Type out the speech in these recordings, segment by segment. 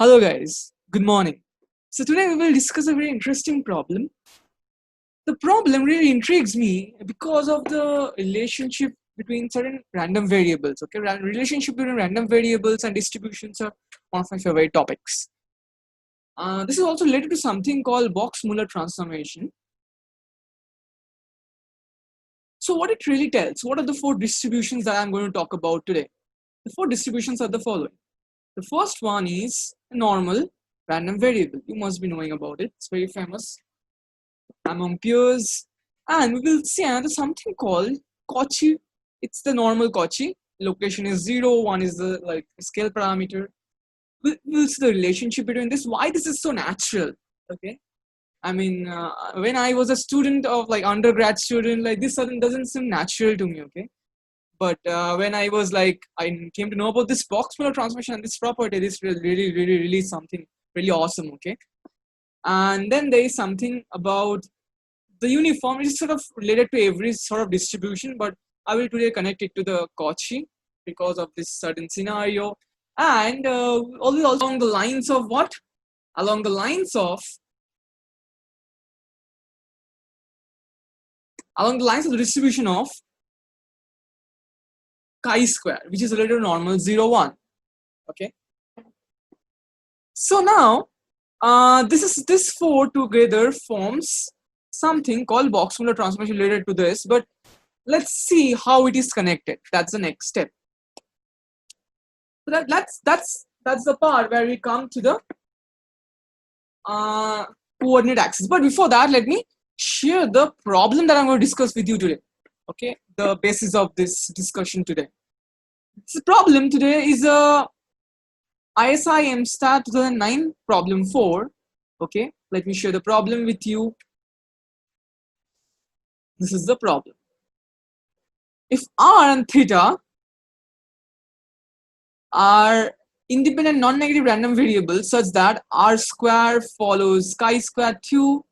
Hello guys, good morning. So today we will discuss a very interesting problem. The problem really intrigues me because of the relationship between certain random variables. Okay, relationship between random variables and distributions are one of my favorite topics. This is also related to something called Box-Muller transformation. So what it really tells, what are the four distributions that I'm going to talk about today? The four distributions are the following. The first one is a normal random variable. You must be knowing about it. It's very famous among peers. And we will see another something called Cauchy. It's the normal Cauchy. Location is 0, 1 is the scale parameter. We'll see the relationship between this. Why this is so natural? Okay. I mean, when I was a student of undergrad student, this doesn't seem natural to me. Okay. But when I was I came to know about this Box-Muller transformation and this property, this really something really awesome. Okay. And then there is something about the uniform, which is sort of related to every sort of distribution, but I will today connect it to the Cauchy because of this certain scenario. And always along the lines of what? Along the lines of the distribution of chi-square, which is related to normal 0, 1. Okay. So now, this four together forms something called Box-Muller transformation related to this, but let's see how it is connected. That's the next step. So that's the part where we come to the coordinate axis. But before that, let me share the problem that I'm going to discuss with you today. Okay, the basis of this discussion today. The problem today is a ISI MSTAT 2009 problem 4. Okay, let me share the problem with you. This is the problem. If R and theta are independent non-negative random variables such that R square follows chi-square 2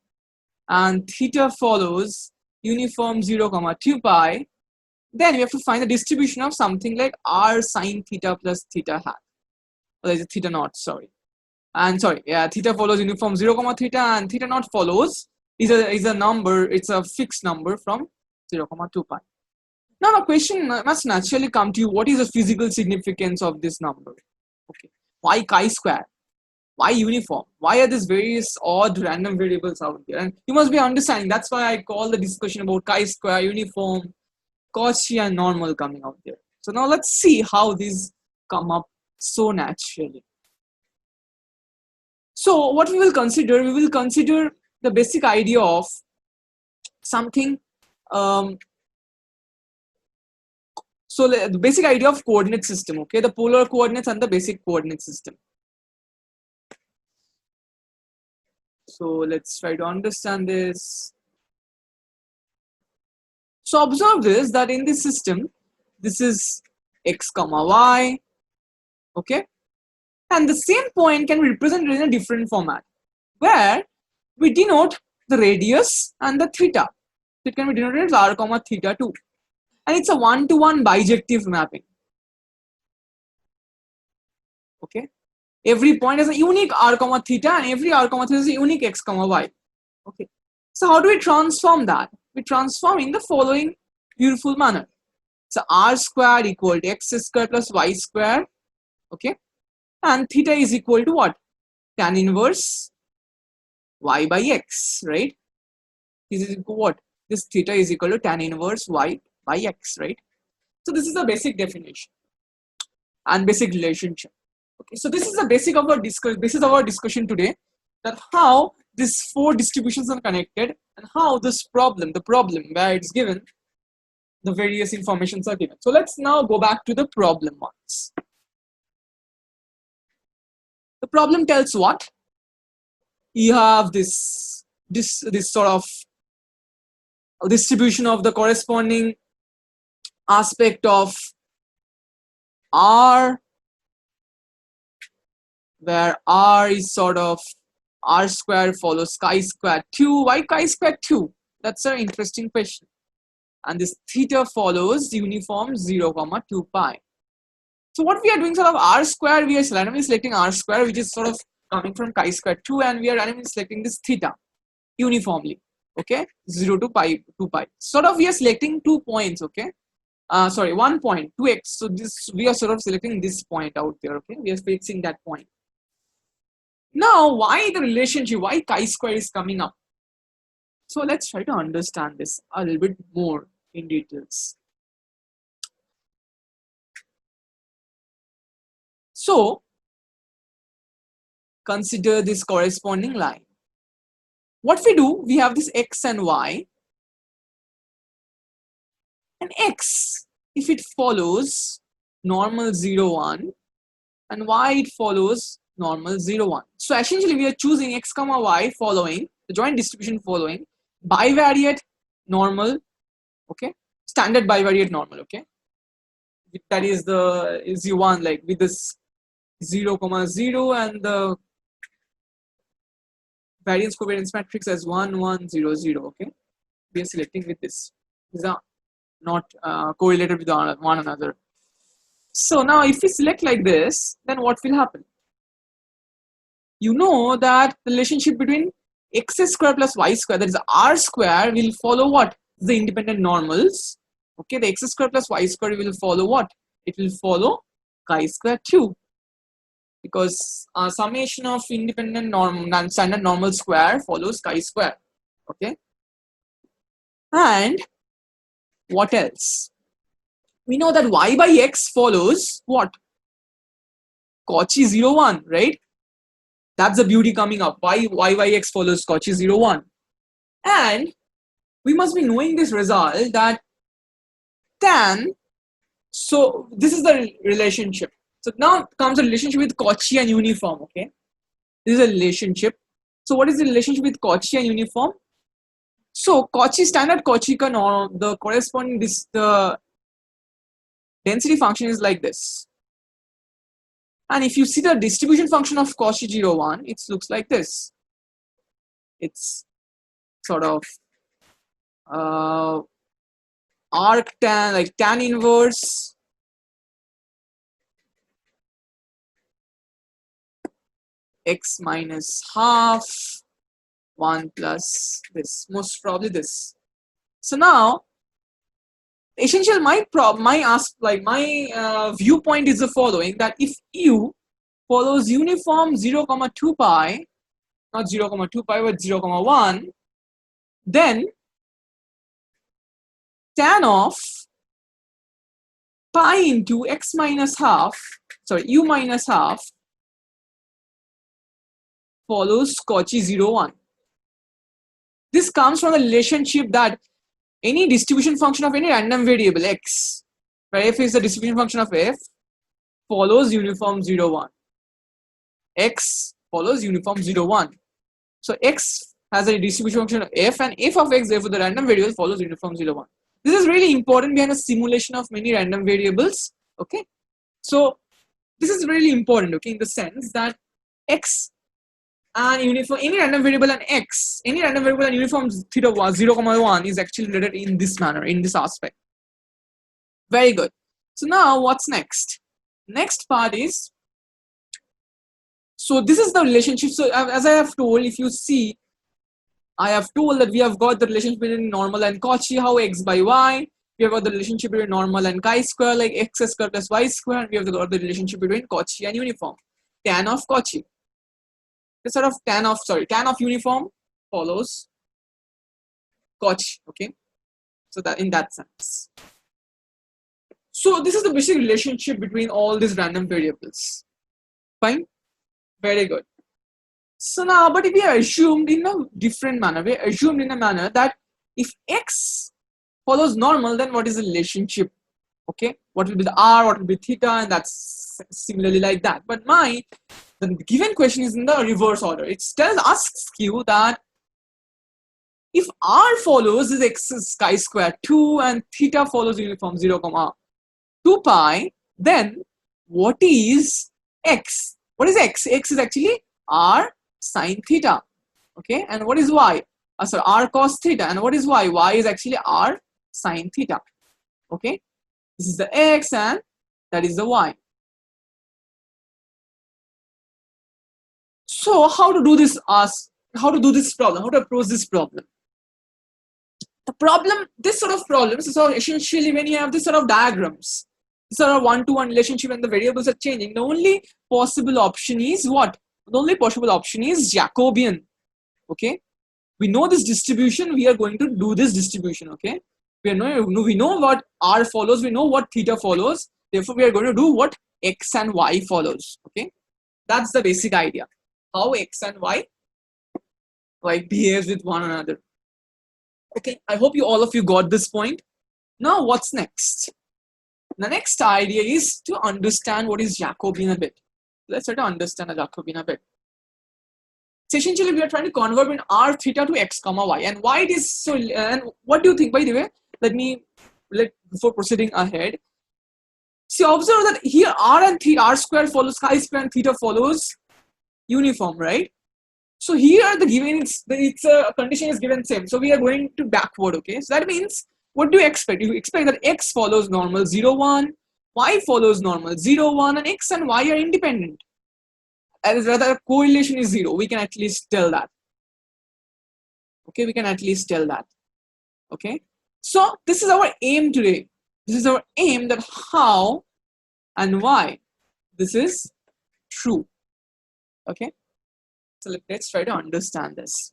and theta follows uniform 0, 2 pi, then we have to find the distribution of something like R sine theta plus theta hat. Or is it theta naught? Sorry. And sorry, yeah, theta follows uniform 0, theta, and theta naught follows is a number, it's a fixed number from 0, 2 pi. Now the question must naturally come to you, what is the physical significance of this number? Okay, why chi-square? Why uniform? Why are these various odd random variables out there? And you must be understanding, that's why I call the discussion about chi-square, uniform, Cauchy and normal coming out there. So now let's see how these come up so naturally. So what we will consider the basic idea of something. So the basic idea of coordinate system, okay, the polar coordinates and the basic coordinate system. So let's try to understand this. So observe this, that in this system, this is x comma y, okay, and the same point can be represented in a different format, where we denote the radius and the theta. It can be denoted as r comma theta 2, and it's a one-to-one bijective mapping. Okay, every point has a unique r comma theta, and every r comma theta is a unique x comma y. Okay, so how do we transform that? We transform in the following beautiful manner. So r squared equal to x squared plus y squared. Okay, and theta is equal to what? Tan inverse y by x, right? This is equal to what? This theta is equal to tan inverse y by x, right? So this is the basic definition and basic relationship. Okay, so this is the basis of our discussion today, that how these four distributions are connected and how this problem, the problem where it's given, the various informations are given. So let's now go back to the problem once. The problem tells what? You have this sort of distribution of the corresponding aspect of R, where R is sort of R square follows chi-square 2. Why chi-square 2? That's an interesting question. And this theta follows uniform 0, 2 pi. So what we are doing, sort of r square, we are randomly selecting r square, which is sort of coming from chi square 2, and we are randomly selecting this theta uniformly. Okay, 0 to pi, 2 pi. Sort of we are selecting 2 points. Okay, sorry, 1 point, 2x. So this, we are sort of selecting this point out there. Okay, we are fixing that point. Now, why the relationship? Why chi square is coming up? So let's try to understand this a little bit more in details. So consider this corresponding line. What we do, we have this x and y, and x, if it follows normal 0, 1, and y it follows normal 0, 1. So essentially we are choosing x comma y following the joint distribution following bivariate normal, okay, standard bivariate normal, okay, that is the is U1, like with this 0, 0 and the variance covariance matrix as 1, 1, 0, 0. Okay, we are selecting with this. These are not correlated with one another. So now if we select like this, then what will happen? You know that the relationship between x square plus y square, that is r square, will follow what? The independent normals. Okay, the x square plus y square will follow what? It will follow chi square 2. Because summation of independent standard normal square follows chi square. Okay, and what else? We know that y by x follows what? Cauchy 0, 1, right? That's the beauty coming up. Y by x follows Cauchy 0, 1, and we must be knowing this result that tan. So this is the relationship. So now comes a relationship with Cauchy and uniform. Okay, this is a relationship. So what is the relationship with Cauchy and uniform? So Cauchy, standard Cauchy norm, the corresponding the density function is like this. And if you see the distribution function of Cauchy 0, 1, it looks like this. It's sort of arc tan, like tan inverse x minus half 1 plus this, most probably this. So now essential my viewpoint is the following, that if u follows uniform 0, 2 pi, not 0, 2 pi but 0, 1, then tan of pi into x minus half, sorry, u minus half follows Cauchy 0, 1. This comes from the relationship that any distribution function of any random variable x, where f is the distribution function of f, follows uniform 0, 1. X follows uniform 0, 1. So x has a distribution function of f, and f of x, therefore the random variable, follows uniform 0, 1. This is really important behind a simulation of many random variables. Okay, so this is really important, okay, in the sense that x and uniform, any random variable and x, any random variable and uniform theta 0, 1 is actually related in this manner, in this aspect. Very good. So now what's next? Next part is, so this is the relationship. So as I have told, if you see, I have told that we have got the relationship between normal and Cauchy, how x by y. We have got the relationship between normal and chi square, like x square plus y square. And we have got the relationship between Cauchy and uniform, tan of Cauchy. The sort of tan of uniform follows Cauchy. Okay, so that in that sense. So this is the basic relationship between all these random variables. Fine, very good. So now, but if we are assumed in a different manner, we are assumed in a manner that if x follows normal, then what is the relationship? Okay, what will be the r, what will be theta, and that's similarly like that. But the given question is in the reverse order. It asks you that if r follows is x is chi square 2 and theta follows uniform 0, 2 pi, then what is x? What is x? X is actually r sine theta. Okay, and what is y? Sorry, r cos theta. And what is y? Y is actually r sine theta. Okay, this is the x and that is the y. So how to do this? How to do this problem? How to approach this problem? The problem, this sort of problems, so essentially when you have this sort of diagrams, this sort of one-to-one relationship and the variables are changing, the only possible option is what? The only possible option is Jacobian. Okay, we know this distribution. We are going to do this distribution. Okay, we know what R follows. We know what theta follows. Therefore, we are going to do what X and Y follows. Okay, that's the basic idea. How X and Y like behaves with one another. Okay, I hope all of you got this point. Now, what's next? The next idea is to understand what is Jacobian a bit. Let's try to understand a Jacobian a bit. So essentially, we are trying to convert in R theta to X comma Y, and why it is so. And what do you think? By the way, before proceeding ahead. See, observe that here R and theta, R square follows chi square and theta follows uniform, right? So here the given it's a condition is given same. So we are going to backward. Okay, so that means what do you expect? You expect that X follows normal 0, 1, Y follows normal 0, 1, and X and Y are independent. As rather correlation is 0. We can at least tell that. Okay, we can at least tell that. Okay, so this is our aim today. This is our aim, that how and why this is true. Okay, so let's try to understand this.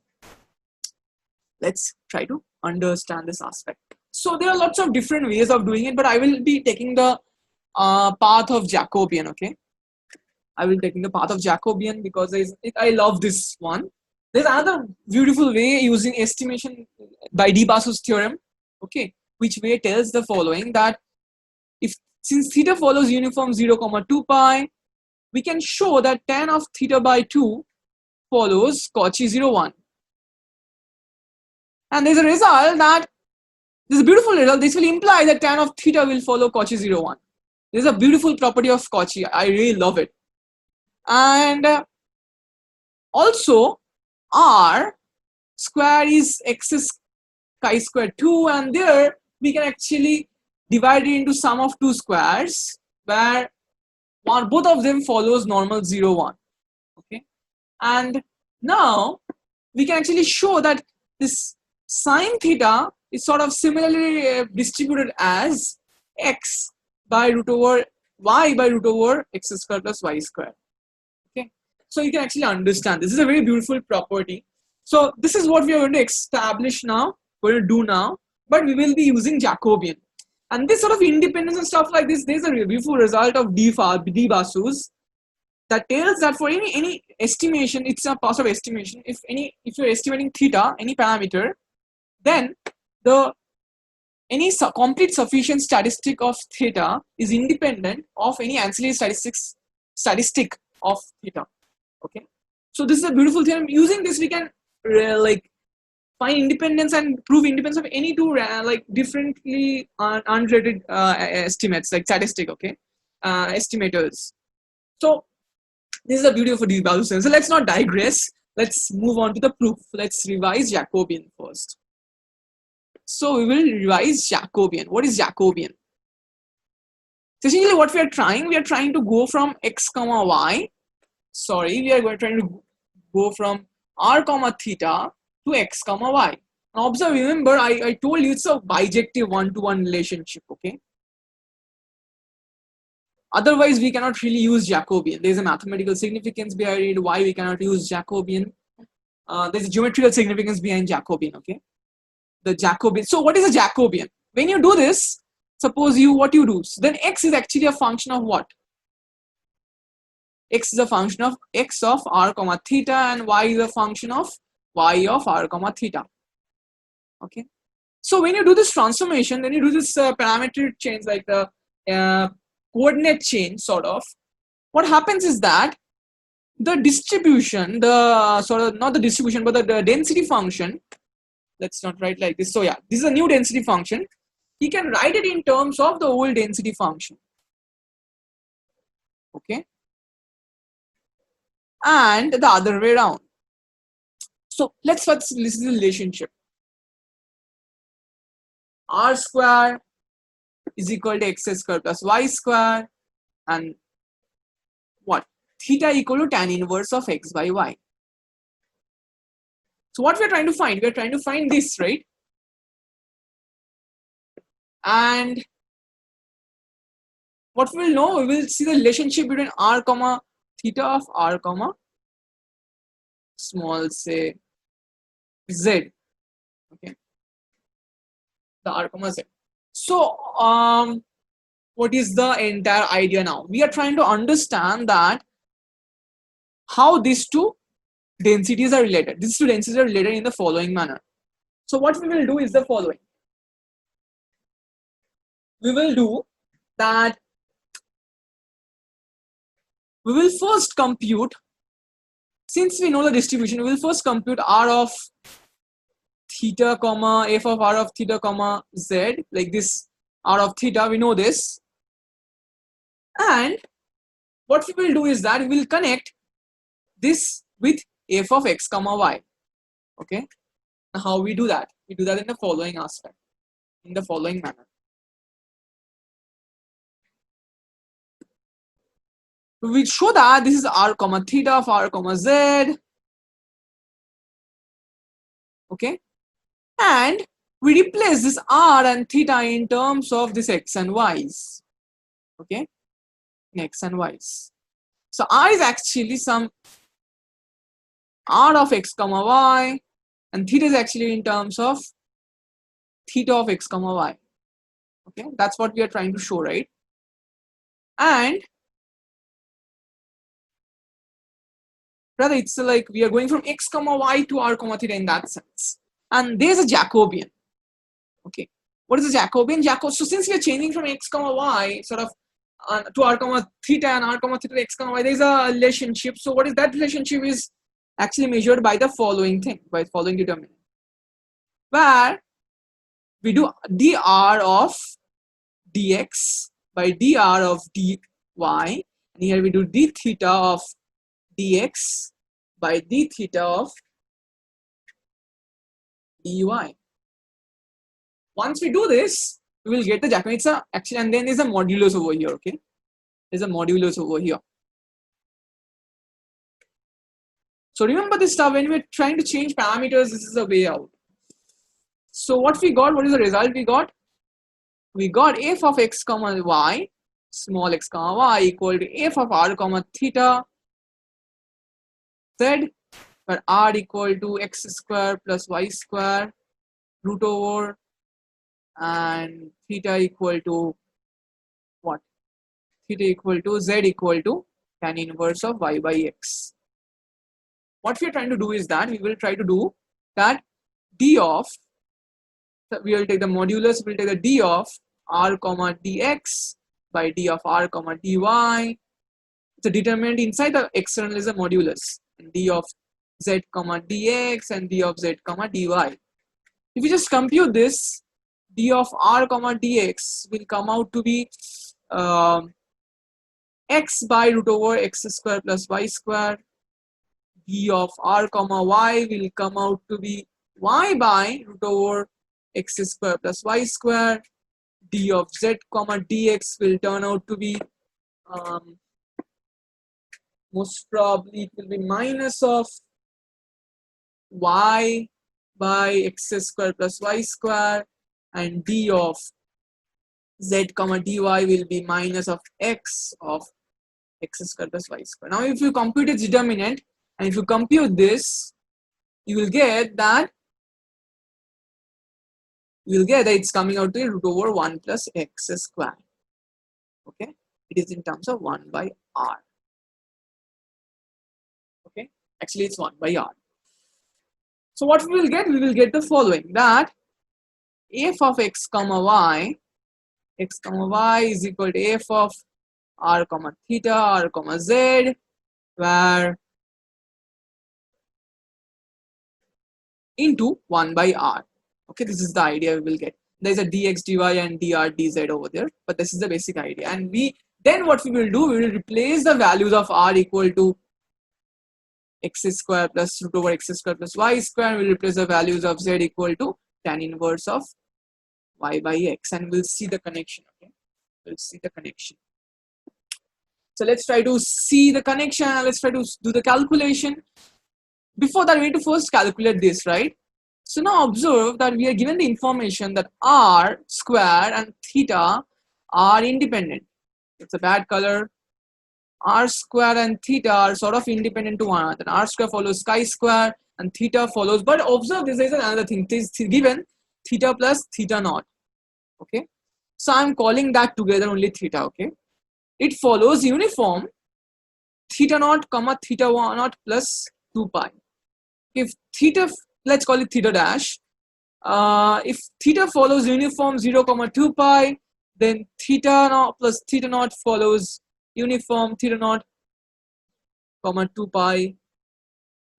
Let's try to understand this aspect. So there are lots of different ways of doing it, but I will be taking the path of Jacobian. Okay, I will take the path of Jacobian because I love this one. There's another beautiful way using estimation by de Basu's theorem. Okay, which way tells the following, that since theta follows uniform 0, 2 pi, we can show that tan of theta by 2 follows Cauchy 0, 1. And there's a result that this is a beautiful result. This will imply that tan of theta will follow Cauchy 0, 1. This is a beautiful property of Cauchy. I really love it. And also R square is X chi square 2, and there we can actually divide it into sum of two squares where both of them follows normal 0, 1. Okay, and now we can actually show that this sine theta is sort of similarly distributed as X by root over Y by root over X square plus Y square. Okay, so you can actually understand this is a very beautiful property. So this is what we are going to establish now, going to do now, but we will be using Jacobian. And this sort of independence and stuff like this, there's a beautiful result of de Basu's that tells that for any estimation, it's a path of estimation. If you're estimating theta, any parameter, then any complete sufficient statistic of theta is independent of any ancillary statistic of theta. Okay, so this is a beautiful theorem. Using this, we can find independence and prove independence of any two differently unrelated estimates, like statistic. Okay, estimators. So this is the beauty of a de Basu's theorem. So let's not digress. Let's move on to the proof. Let's revise Jacobian first. So we will revise Jacobian. What is Jacobian? So essentially what we are trying to go from X comma Y. Sorry, we are trying to go from R comma theta to X comma Y. Now observe, remember I told you it's a bijective one-to-one relationship. Okay. Otherwise, we cannot really use Jacobian. There's a mathematical significance behind it. Why we cannot use Jacobian? There's a geometrical significance behind Jacobian. Okay, the Jacobian. So, what is a Jacobian? When you do this, suppose what you do. So then X is actually a function of what? X is a function of X of R comma theta, and Y is a function of Y of R comma theta. Okay. So when you do this transformation, then you do this parameter change, like the coordinate change sort of, what happens is that the distribution, the sort of not the distribution but the density function, let's not write like this. So yeah, this is a new density function. You can write it in terms of the old density function. Okay, and the other way around. So let's first list the relationship. R square is equal to X square plus Y square, and what? theta equal to tan inverse of x by y. So what we're trying to find? We're trying to find this, right? And what we will know, we will see the relationship between r comma theta of r comma small say z. Okay, the r comma z. So what is the entire idea now? We are trying to understand that how these two densities are related. These two densities are related in the following manner. So what we will do is the following. We will do that. We will first compute, since we know the distribution, we will first compute r of theta comma f of r of theta comma z, like this r of theta, we know this. And what we will do is that we will connect this with f of x comma y. Okay, now how we do that? We do that in the following aspect, in the following manner. We show that this is r comma theta of r comma z. Okay, and we replace this r and theta in terms of this x and y's. Okay, in x and y's. So r is actually some r of x comma y, and theta is actually in terms of theta of x comma y. Okay, that's what we are trying to show, right? And rather it's like we are going from x comma y to r comma theta in that sense. And there's a Jacobian. Okay, what is a Jacobian? So since we are changing from x comma y sort of to r comma theta and r comma theta to x comma y, there is a relationship. So what is that relationship is actually measured by the following thing, by the following determinant, where we do dr of dx by dr of dy, and here we do d theta of dx by d theta of dy. Once we do this, we will get the Jacobian. It's actually, and then there's a modulus over here. Okay, there's a modulus over here. So remember this stuff when we're trying to change parameters. This is the way out. So what we got? What is the result we got? We got f of x comma y, small x comma y equal to f of r comma theta z, where r equal to x square plus y square root over, and theta equal to what? Theta equal to z equal to tan inverse of y by x. What we are trying to do is that we will try to do that d of, we will take the modulus, we will take the d of r comma dx by d of r comma dy. The determinant inside the external is a modulus, and d of z comma dx and d of z comma dy. If you just compute this, d of r comma dx will come out to be x by root over x square plus y square. D of r comma y will come out to be y by root over x square plus y square. D of z comma dx will turn out to be most probably it will be minus of y by x square plus y square, and d of z comma dy will be minus of x square plus y square. Now if you compute its determinant and if you compute this, you will get that it's coming out to root over 1 plus x square. Okay, it is in terms of 1 by r. Okay, actually it's 1 by r. So what we will get the following, that f of x comma y is equal to f of r comma theta r comma z, where into 1 by r. Okay, this is the idea we will get. There is a dx dy and dr dz over there, but this is the basic idea. And then what we will do, we will replace the values of r equal to x square plus root over x square plus y square, and we'll replace the values of z equal to tan inverse of y by x, and we'll see the connection. Okay, we'll see the connection. So let's try to see the connection and let's try to do the calculation. Before that, we need to first calculate this, right? So now observe that we are given the information that r square and theta are independent. It's a bad color. R square and theta are sort of independent to one another. R square follows chi square and theta follows. But observe this is another thing. This is given theta plus theta naught. Okay. So I'm calling that together only theta. Okay. It follows uniform theta naught comma theta naught plus 2 pi. If theta, let's call it theta dash. If theta follows uniform 0 comma 2 pi, then theta naught plus theta naught follows uniform theta naught comma 2 pi.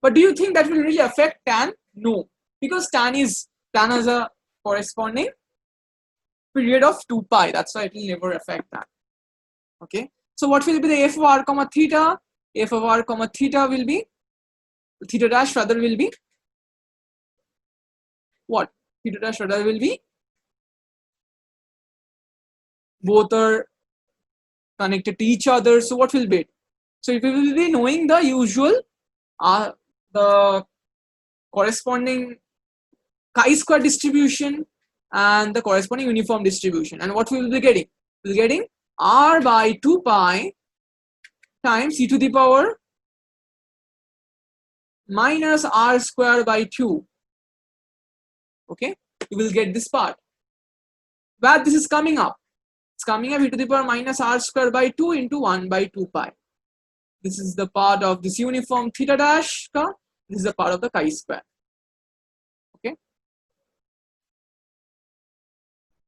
But do you think that will really affect tan? No, because tan has a corresponding period of 2 pi. That's why it will never affect that. Okay. So what will be the f of r comma theta? F of r comma theta will be, theta dash rather will be what? Theta dash rather will be, both are connected to each other. So what will be it? So if we will be knowing the usual, the corresponding chi-square distribution and the corresponding uniform distribution. And what we will be getting? We will be getting r by 2 pi times e to the power minus r square by 2. Okay, you will get this part. Where this is coming up? It's coming up e to the power minus r square by 2 into 1 by 2 pi. This is the part of this uniform theta dash. This is the part of the chi-square. Okay.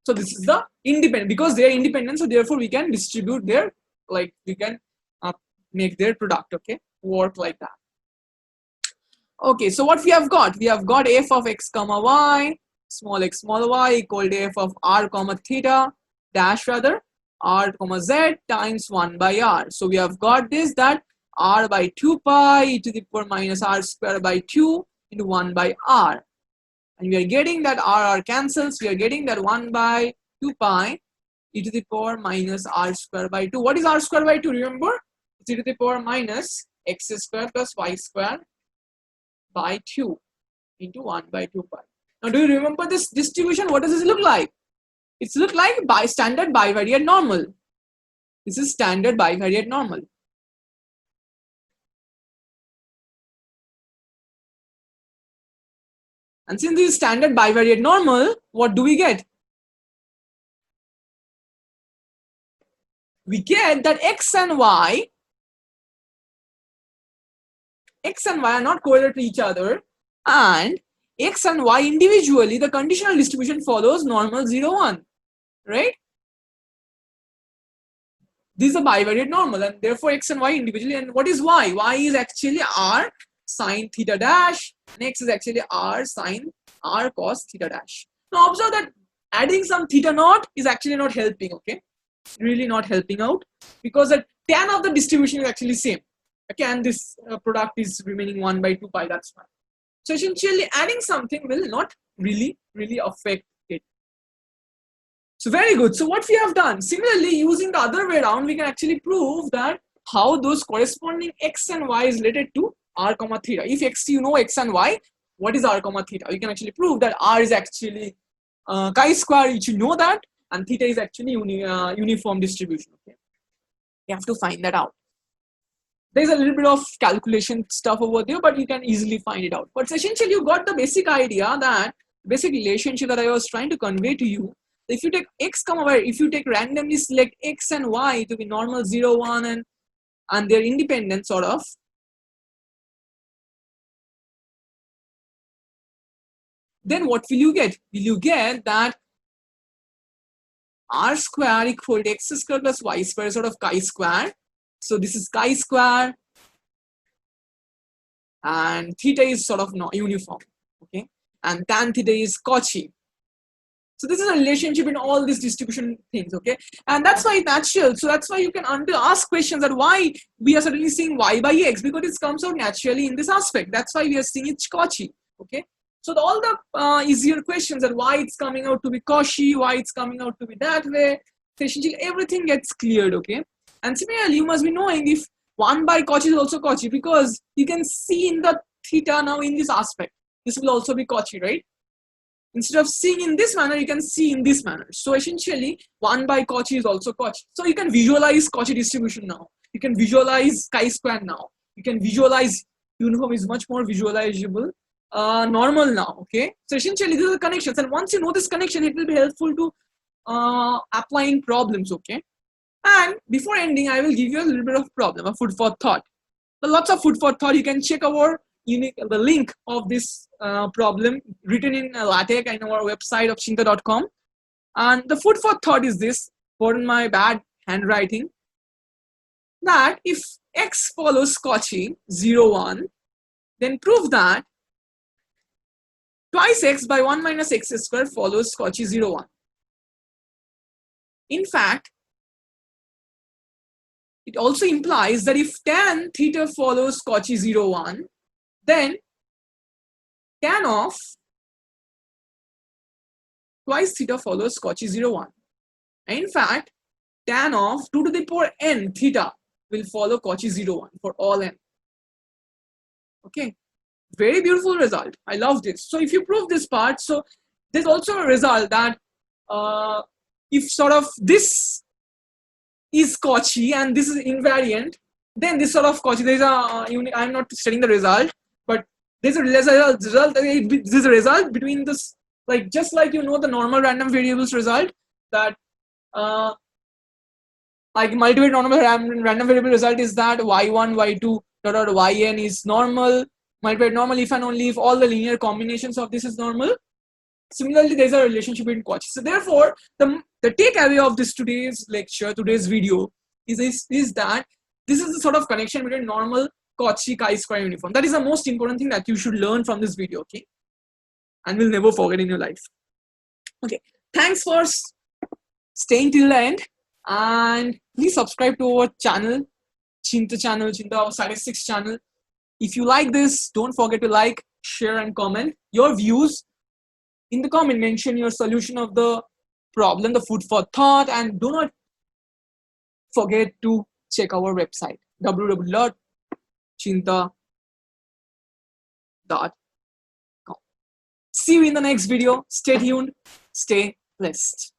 So this is the independent, because they are independent, so therefore we can distribute their, like we can make their product, okay, work like that. Okay, so what we have got? We have got f of x comma y, small x small y equal to f of r comma theta dash rather r comma z times 1 by r. So we have got this, that r by 2 pi e to the power minus r square by 2 into 1 by r. And we are getting that r cancels. We are getting that 1 by 2 pi e to the power minus r square by 2. What is r square by 2? Remember, it's e to the power minus x square plus y square by 2 into 1 by 2 pi. Now, do you remember this distribution? What does this look like? It's look like standard bivariate normal. This is standard bivariate normal. And since this is standard bivariate normal, what do we get? We get that x and y are not correlated to each other, and x and y individually, the conditional distribution follows normal 0, 1, right? This is a bivariate normal, and therefore x and y individually. And what is y? Y is actually r sine theta dash, and x is actually r sine r cos theta dash. Now observe that adding some theta naught is actually not helping, okay? Really not helping out, because the tan of the distribution is actually same. Okay, and this product is remaining 1 by 2 pi, that's fine. So essentially adding something will not really affect it. So very good. So what we have done, similarly using the other way around, we can actually prove that how those corresponding x and y is related to r comma theta. If x, you know x and y, what is r comma theta? You can actually prove that r is actually chi square, you should know that, and theta is actually uniform distribution. Okay, you have to find that out. There's a little bit of calculation stuff over there, but you can easily find it out. But essentially you got the basic idea, that basic relationship that I was trying to convey to you. If you take x comma y, if you take randomly select x and y to be normal 0, 1 and they're independent sort of, then what will you get? Will you get that r square equal to x square plus y square sort of chi square. So this is chi square and theta is sort of not uniform, okay, and tan theta is Cauchy. So this is a relationship in all these distribution things, okay, and that's why it's natural. So that's why you can ask questions that why we are suddenly seeing y by x, because it comes out naturally in this aspect. That's why we are seeing it Cauchy, okay. So all the easier questions that why it's coming out to be Cauchy, why it's coming out to be that way, so essentially everything gets cleared, okay. And similarly, you must be knowing if 1 by Cauchy is also Cauchy, because you can see in the theta now in this aspect. This will also be Cauchy, right? Instead of seeing in this manner, you can see in this manner. So essentially, 1 by Cauchy is also Cauchy. So you can visualize Cauchy distribution now. You can visualize chi-square now. You can visualize uniform is much more visualizable. Normal now, okay? So essentially, these are the connections. And once you know this connection, it will be helpful to applying problems, okay? And before ending, I will give you a little bit of problem, a food for thought. So lots of food for thought. You can check our the link of this problem written in LaTeX in our website of chinta.com. And the food for thought is this, pardon my bad handwriting, that if x follows Cauchy 0, 1, then prove that twice x by 1 minus x square follows Cauchy 0, 1. In fact, it also implies that if tan theta follows Cauchy 0, 1, then tan of twice theta follows Cauchy 0, 1. And in fact, tan of 2 to the power n theta will follow Cauchy 0, 1 for all n. Okay, very beautiful result. I love this. So if you prove this part, so there's also a result that if sort of this is Cauchy and this is invariant, then this sort of Cauchy, there's a I'm not studying the result, but there's a result. There's a result between this, like just like you know the normal random variables result, that like multiplied normal random variable result is that y1 y2 dot yn is normal, multiplied normal if and only if all the linear combinations of this is normal. Similarly, there's a relationship between Cauchy. So therefore, the takeaway of this today's lecture, today's video is that this is the sort of connection between normal, Cauchy, chi-square uniform. That is the most important thing that you should learn from this video, okay? And will never forget in your life. Okay, thanks for staying till the end, and please subscribe to our channel, Chinta, our statistics channel. If you like this, don't forget to like, share, and comment your views. In the comment, mention your solution of the problem, the food for thought, and do not forget to check our website www.chinta.com. See you in the next video. Stay tuned. Stay blessed.